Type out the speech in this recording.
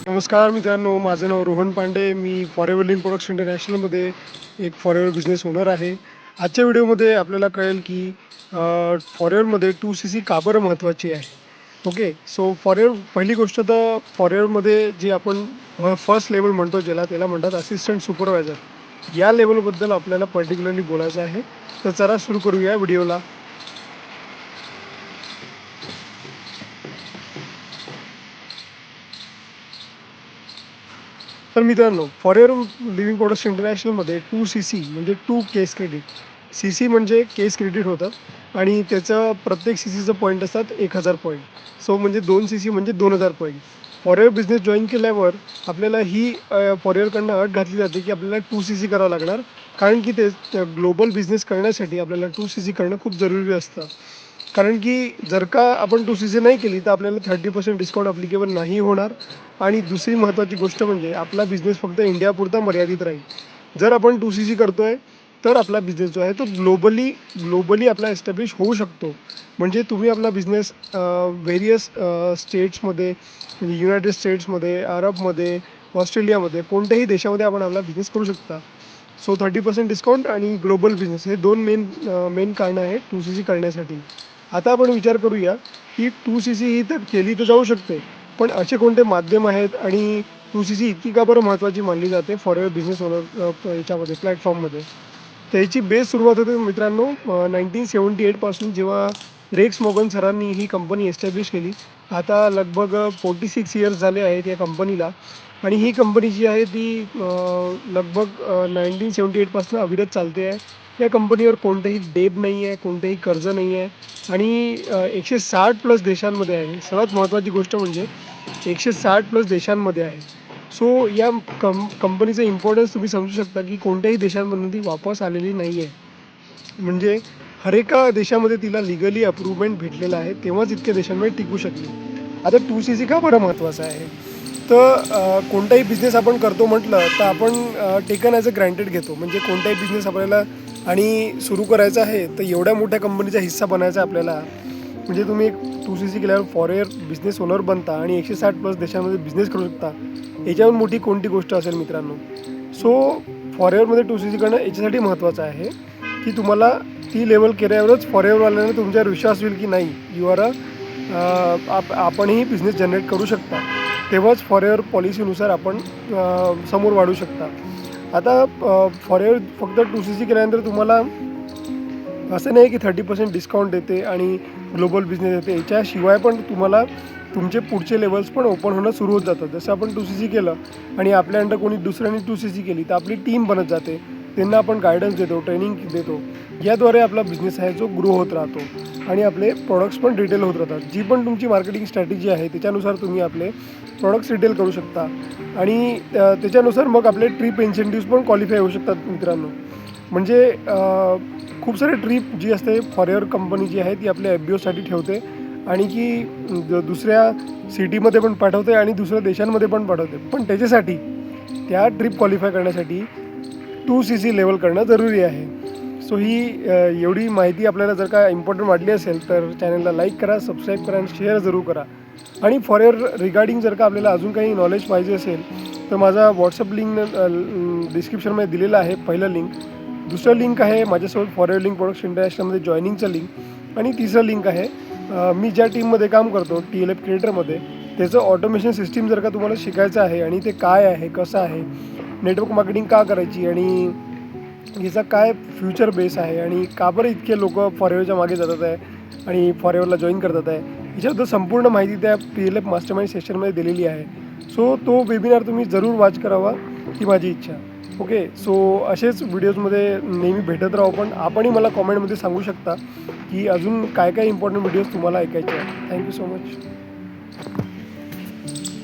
नमस्कार मित्रांनो, माझं नाव रोहन पांडे. मी फॉरेवर लिंक प्रोडक्ट्स इंटरनॅशनलमध्ये एक फॉरेवर बिझनेस ओनर आहे. आजच्या व्हिडिओमध्ये आपल्याला कळेल की फॉरेवरमध्ये 2CC का बरं महत्त्वाची आहे. ओके, सो फॉरेवर पहिली गोष्ट तर फॉरेवरमध्ये जे आपण फर्स्ट लेवल म्हणतो त्याला म्हणतात असिस्टंट सुपरवायझर. या लेवलबद्दल आपल्याला पर्टिक्युलरली बोलायचं आहे. तर चला सुरू करूया व्हिडिओला. तर मित्रांनो, फॉरेवर लिव्हिंग प्रोडक्ट्स इंटरनॅशनलमध्ये 2CC म्हणजे 2 केस क्रेडिट. CC म्हणजे केस क्रेडिट होतं आणि त्याचं प्रत्येक CCचं पॉईंट असतात 1000 पॉईंट. सो म्हणजे 2CC म्हणजे 2000 पॉईंट. फॉरेवर बिझनेस जॉईन केल्यावर आपल्याला ही फॉरेवरकडनं अट घातली जाते की आपल्याला 2CC करावं लागणार, कारण की ते ग्लोबल बिझनेस करण्यासाठी आपल्याला 2CC करणं खूप जरुरी असतं. कारण की जर का आपण 2CC नाही केली तर आपल्याला 30% डिस्काउंट अप्लिकेबल नाही होणार. आणि दुसरी महत्त्वाची गोष्ट म्हणजे आपला बिझनेस फक्त इंडियापुरता मर्यादित राहील. जर आपण 2CC करतोय तर आपला बिझनेस जो आहे तो ग्लोबली आपला एस्टॅब्लिश होऊ शकतो. म्हणजे तुम्ही आपला बिझनेस व्हेरियस स्टेट्समध्ये, म्हणजे युनायटेड स्टेट्समध्ये, अरबमध्ये, ऑस्ट्रेलियामध्ये, कोणत्याही देशामध्ये आपण आपला बिझनेस करू शकता. सो 30% डिस्काउंट आणि ग्लोबल बिझनेस हे दोन मेन कारणं आहेत 2CC करण्यासाठी. आता आपण विचार करूया की 2CC ही तर केली तर जाऊ शकते, पण असे कोणते माध्यम आहेत आणि 2CC इतकी का बरं महत्त्वाची मानली जाते फॉरेवर बिझनेस ओनर याच्यामध्ये प्लॅटफॉर्ममध्ये. तर याची बेस सुरुवात होते मित्रांनो 1978पासून, जेव्हा रेक्स मॉर्गन सरांनी ही कंपनी एस्टॅब्लिश केली. आता लगभग 46 इयर्स झाले आहेत या कंपनीला. आणि ही कंपनी जी आहे ती लगभग 1978पासून अविरत चालते आहे. या कंपनीवर कोणतंही डेब नाही आहे, कोणतंही कर्ज नाही आहे आणि 160 प्लस देशांमध्ये आहे. सर्वात महत्त्वाची गोष्ट म्हणजे 160 प्लस देशांमध्ये आहे. सो या कंपनीचं इम्पॉर्टन्स तुम्ही समजू शकता की कोणत्याही देशांमधून ती वापस आलेली नाही आहे. म्हणजे हर एका देशामध्ये तिला लिगली अप्रूव्हमेंट भेटलेलं आहे, तेव्हाच इतक्या देशांमध्ये टिकू शकली. आता 2CC का बरं महत्त्वाचं आहे, तर कोणताही बिझनेस आपण करतो म्हटलं तर आपण टेकन ॲज अ ग्रँटेड घेतो. म्हणजे कोणताही बिझनेस आपल्याला आणि सुरू करायचा आहे तर एवढ्या मोठ्या कंपनीचा हिस्सा बनायचा आहे आपल्याला. म्हणजे तुम्ही एक 2CC केल्यावर फॉरेवर बिझनेस ओनर बनता आणि 160 प्लस देशांमध्ये बिझनेस करू शकता. याच्याहून मोठी कोणती गोष्ट असेल मित्रांनो. सो फॉरेवरमध्ये 2CC करणं याच्यासाठी महत्त्वाचं आहे की तुम्हाला ती लेवल केल्यावरच फॉरेवरवाल्यांना तुमच्यावर विश्वास होईल की नाही यू आर आपणही बिझनेस जनरेट करू शकता. तेव्हाच फॉरेवर पॉलिसीनुसार आपण समोर वाढू शकता. आता फॉरेवर फक्त 2CC केल्यानंतर तुम्हाला असं नाही की 30% डिस्काउंट देते आणि ग्लोबल बिझनेस देते. याच्याशिवाय पण तुम्हाला तुमचे पुढचे लेवल्स पण ओपन होणं सुरू होत जातं. जसं आपण 2CC केलं आणि आपल्या अंडर कोणी दुसऱ्यांनी 2CC केली तर आपली टीम बनत जाते. त्यांना आपण गायडन्स देतो, ट्रेनिंग देतो. याद्वारे आपला बिझनेस आहे जो ग्रो होत राहतो आणि आपले प्रॉडक्ट्स पण रिटेल होत राहतात. जी पण तुमची मार्केटिंग स्ट्रॅटेजी आहे त्याच्यानुसार तुम्ही आपले प्रॉडक्ट्स रिटेल करू शकता आणि त्याच्यानुसार मग आपले ट्रिप इन्सेंटिव्स पण क्वालिफाय होऊ शकतात मित्रांनो. म्हणजे खूप सारे ट्रिप जी असते फॉरेवर कंपनी जी आहे ती आपल्या FBOसाठी ठेवते आणि की दुसऱ्या सिटीमध्ये पण पाठवते आणि दुसऱ्या देशांमध्ये पण पाठवते. पण त्याच्यासाठी त्या ट्रिप क्वालिफाय करण्यासाठी 2CC लेवल करणं जरुरी आहे. सो ही एवढी माहिती आपल्याला जर का इम्पॉर्टंट वाटली असेल तर चॅनलला लाईक करा, सबस्क्राईब करा आणि शेअर जरूर करा. आणि फॉरेवर रिगार्डिंग जर का आपल्याला अजून काही नॉलेज पाहिजे असेल तर माझा व्हॉट्सअप लिंक डिस्क्रिप्शनमध्ये दिलेला आहे. पहिलं लिंक. दुसरं लिंक आहे माझ्यासोबत फॉरेवर लिंक प्रोडक्ट्स इंटरनॅशनलमध्ये जॉईनिंगचं लिंक. आणि तिसरं लिंक आहे मी ज्या टीममध्ये काम करतो TLF क्रिएटरमध्ये, त्याचं ऑटोमेशन सिस्टीम जर का तुम्हाला शिकायचं आहे आणि ते काय आहे, कसं आहे, नेटवर्क मार्केटिंग का करायची आणि याचा काय फ्युचर बेस आहे आणि का बरं इतके लोक फॉरेवरच्या मागे जातात आहे आणि फॉरेवरला जॉईन करतात आहे, याच्याबद्दल संपूर्ण माहिती त्या TLF मास्टरमाइंड सेशनमध्ये दिलेली आहे. सो तो वेबिनार तुम्ही जरूर वॉच करावा ही माझी इच्छा. ओके, सो असेच व्हिडिओजमध्ये नेहमी भेटत राहू. पण आपणही मला कॉमेंटमध्ये सांगू शकता की अजून काय काय इम्पॉर्टंट व्हिडिओज तुम्हाला ऐकायचे आहेत. Thank you so much.